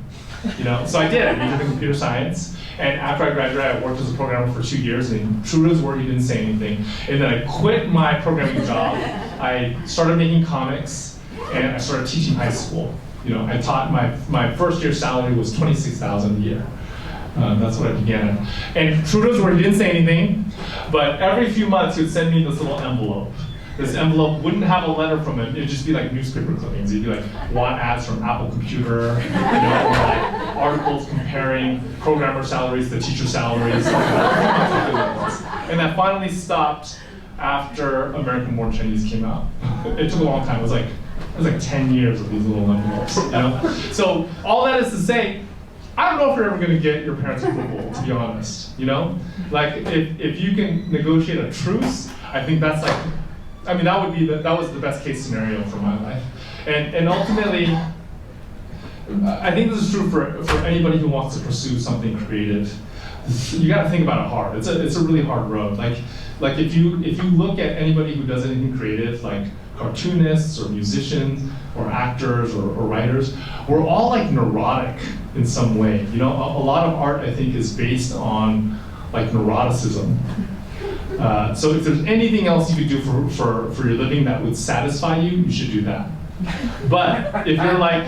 You know, so I did. I majored in computer science, and after I graduated, I worked as a programmer for 2 years, and true to his word, he didn't say anything. And then I quit my programming job. I started making comics, and I started teaching high school. You know, I taught, my first year salary was $26,000 a year. That's what I began at. And true to his word, he didn't say anything, but every few months he would send me this little envelope. This envelope wouldn't have a letter from him, it'd just be like newspaper clippings. It'd be like, want ads from Apple Computer, you know, or like articles comparing programmer salaries to teacher salaries. And that finally stopped after American Born Chinese came out. It took a long time, it was like 10 years of these little envelopes, you know? So all that is to say, I don't know if you're ever gonna get your parents' approval, to be honest, you know? Like, if you can negotiate a truce, I think that's like, I mean, that was the best case scenario for my life. And ultimately, I think this is true for anybody who wants to pursue something creative. You gotta think about it hard. It's a really hard road. Like if you look at anybody who does anything creative, like cartoonists or musicians or actors or writers, we're all like neurotic in some way. You know, a lot of art, I think, is based on like neuroticism. So if there's anything else you could do for your living that would satisfy you, you should do that. But if you're like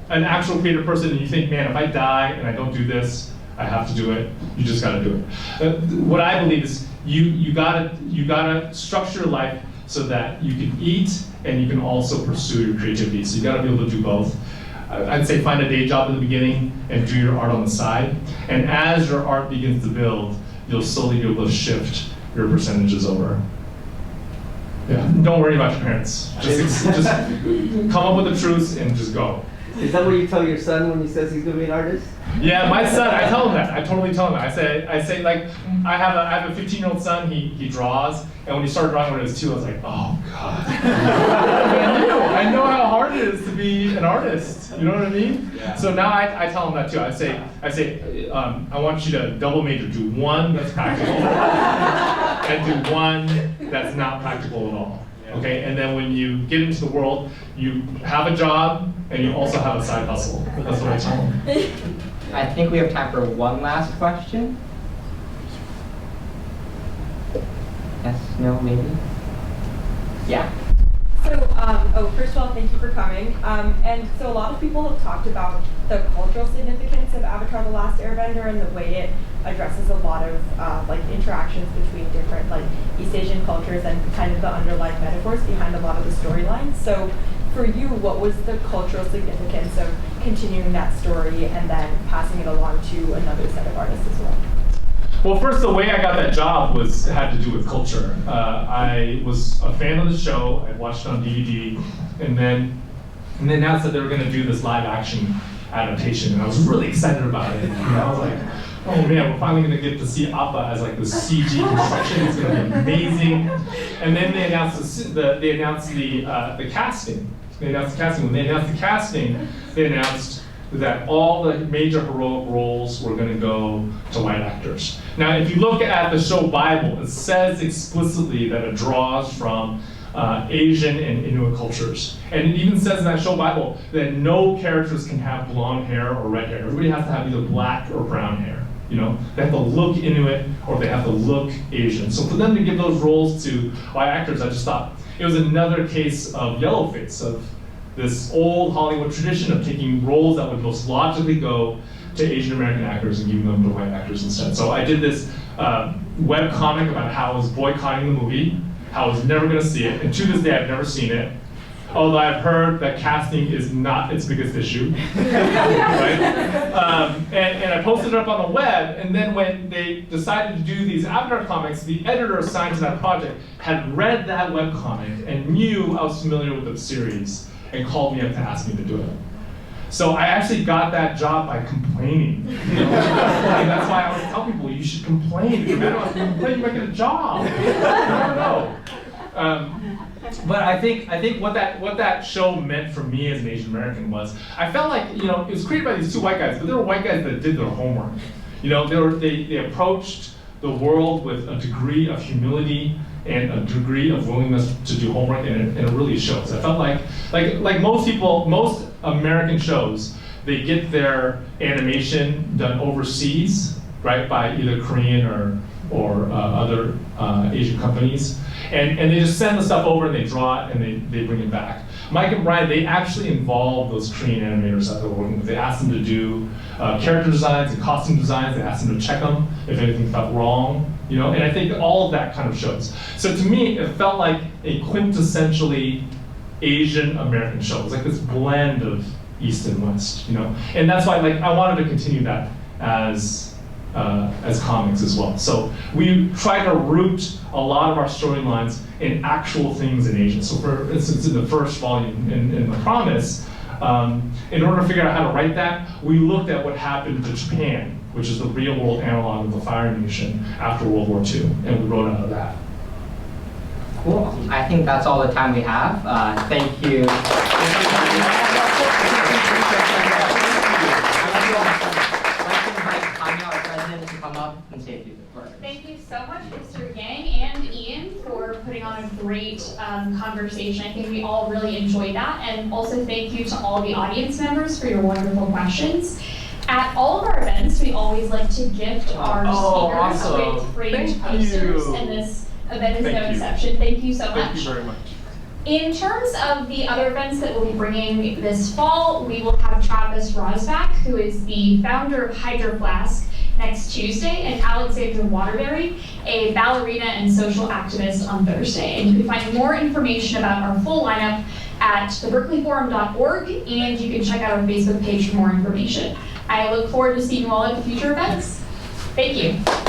an actual creative person and you think, man, if I die and I don't do this, I have to do it, you just gotta do it. What I believe is you gotta structure your life so that you can eat and you can also pursue your creativity. So you gotta be able to do both. I'd say find a day job in the beginning and do your art on the side. And as your art begins to build, you'll slowly be able to shift your percentages over. Yeah, don't worry about your parents. Just come up with the truth and just go. Is that what you tell your son when he says he's gonna be an artist? Yeah, my son, I tell him that. I totally tell him that. I say like, I have a 15-year-old son, he draws, and when he started drawing when he was 2, I was like, oh God. I know how hard it is to be an artist, you know what I mean? Yeah. So now I tell him that too. I say, I want you to double major, do one that's practical, and do one that's not practical at all. Okay, and then when you get into the world, you have a job and you also have a side hustle. That's what I tell them. I think we have time for one last question. Yes, no, maybe? Yeah. So, first of all, thank you for coming. And so a lot of people have talked about the cultural significance of Avatar: The Last Airbender and the way it addresses a lot of like interactions between different like East Asian cultures and kind of the underlying metaphors behind a lot of the storylines. So for you, what was the cultural significance of continuing that story and then passing it along to another set of artists as well? Well, first, the way I got that job had to do with culture. I was a fan of the show. I watched it on DVD, and then they announced that they were going to do this live action adaptation, and I was really excited about it. You know, I was like, oh man, we're finally going to get to see Appa as like the CG construction. It's going to be amazing. And then they announced the casting. They announced the casting. When they announced the casting, they announced that all the major heroic roles were going to go to white actors. Now, if you look at the show Bible, it says explicitly that it draws from Asian and Inuit cultures. And it even says in that show Bible that no characters can have blonde hair or red hair. Everybody has to have either black or brown hair. You know, they have to look Inuit or they have to look Asian. So for them to give those roles to white actors, I just thought it was another case of yellowface, of this old Hollywood tradition of taking roles that would most logically go to Asian American actors and giving them to white actors instead. So I did this web comic about how I was boycotting the movie, how I was never going to see it, and to this day I've never seen it. Although I've heard that casting is not its biggest issue, right? And I posted it up on the web, and then when they decided to do these Avatar comics, the editor assigned to that project had read that web comic and knew I was familiar with the series and called me up to ask me to do it. So I actually got that job by complaining. You know? And that's why I always tell people, you should complain. If you're mad about something, complain, you might get a job. You never know. But I think what that show meant for me as an Asian American was, I felt like, you know, it was created by these two white guys, but they were white guys that did their homework. You know, they approached the world with a degree of humility and a degree of willingness to do homework, and it really shows. I felt like most American shows, they get their animation done overseas, right, by either Korean or other Asian companies, and they just send the stuff over and they draw it and they bring it back. Mike and Brian, they actually involved those Korean animators that they were working with. They asked them to do character designs and costume designs. They asked them to check them if anything felt wrong, you know. And I think all of that kind of shows. So to me, it felt like a quintessentially Asian American show. It was like this blend of East and West, you know. And that's why, like, I wanted to continue that as comics as well. So we try to root a lot of our storylines in actual things in Asia. So for instance, in the first volume, in The Promise, in order to figure out how to write that, we looked at what happened to Japan, which is the real world analog of the Fire Nation after World War II, and we wrote out of that. Cool. I think that's all the time we have. Thank you. To come up and say a few words. Thank you so much, Mr. Yang and Ian, for putting on a great conversation. I think we all really enjoyed that. And also thank you to all the audience members for your wonderful questions. At all of our events, we always like to gift our speakers awesome. with framed posters, and this event is no exception. Thank you so much. Thank you very much. In terms of the other events that we'll be bringing this fall, we will have Travis Rosbach, who is the founder of Hydro Flask, next Tuesday, and Alexandra Waterbury, a ballerina and social activist, on Thursday. And you can find more information about our full lineup at theberkeleyforum.org, and you can check out our Facebook page for more information. I look forward to seeing you all at future events. Thank you.